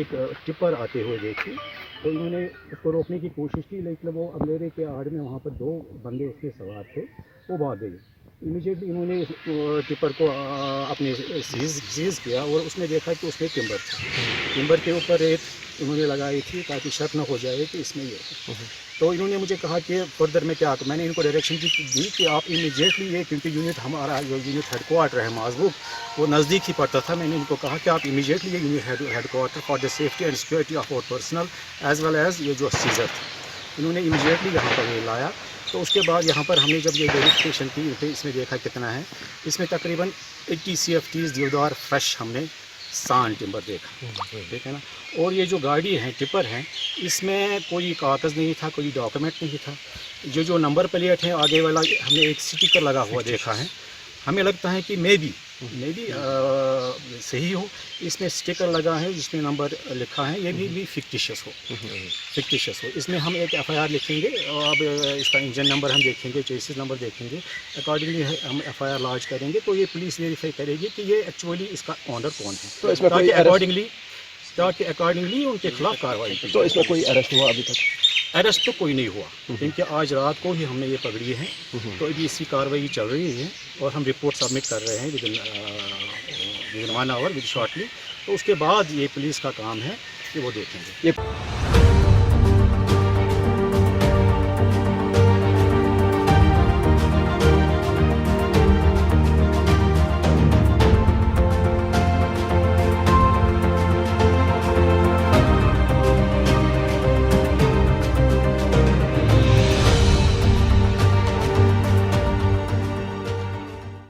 एक टिपर आते हुए देखी, तो इन्होंने उसको रोकने की कोशिश की, लेकिन वो अंधेरे के आड़ में वहाँ पर 2 बंदे उसके सवार थे, वो भाग गए। इमीडिएटली इन्होंने इस टिपर को अपने सीज़ किया और उसने देखा कि उसमें टिम्बर था। टिम्बर के ऊपर रेत इन्होंने लगाई थी ताकि शक न हो जाए कि इसमें ये है। तो इन्होंने मुझे कहा कि फर्दर में क्या, मैंने इनको डायरेक्शन दी कि आप इमीडिएटली ये, क्योंकि यूनिट हमारा जो यूनिट हेडक्वार्टर है माजबूब, वो नज़दीक ही पड़ता था, मैंने इनको कहा कि आप इमीडिएटली ये unit headquarter for the safety and security of our personal as well as ये जो सीजर था, इन्होंने इमीडिएटली यहाँ पर ये लाया। तो उसके बाद यहाँ पर हमने जब ये वेरिफिकेशन की तो इसमें देखा कितना है, इसमें तकरीबन 80 CFTs देवदार फ्रेश हमने सांड टिम्बर देखा, ठीक है ना। और ये जो गाड़ी है टिपर है, इसमें कोई कागज़ नहीं था, कोई डॉक्यूमेंट नहीं था। जो नंबर प्लेट है आगे वाला, हमने एक स्टिकर लगा हुआ देखा है, हमें लगता है कि मे बी सही हो, इसमें स्टिकर लगा है जिसमें नंबर लिखा है, ये भी फिक्टिशियस हो। इसमें हम एक FIR लिखेंगे, अब इसका इंजन नंबर हम देखेंगे, चेसिस नंबर देखेंगे, अकॉर्डिंगली हम FIR लॉन्च करेंगे। तो ये पुलिस वेरीफाई करेगी कि ये एक्चुअली इसका ऑनर कौन है, तो इसमें ताकि अकॉर्डिंगली उनके खिलाफ कार्रवाई की। तो इसमें कोई अरेस्ट हुआ अभी तक? अरेस्ट तो कोई नहीं हुआ, क्योंकि आज रात को ही हमने ये पकड़ी है, तो अभी इसकी कार्रवाई चल रही है और हम रिपोर्ट सबमिट कर रहे हैं within 1 hour with shortly. तो उसके बाद ये पुलिस का काम है कि वो देखेंगे।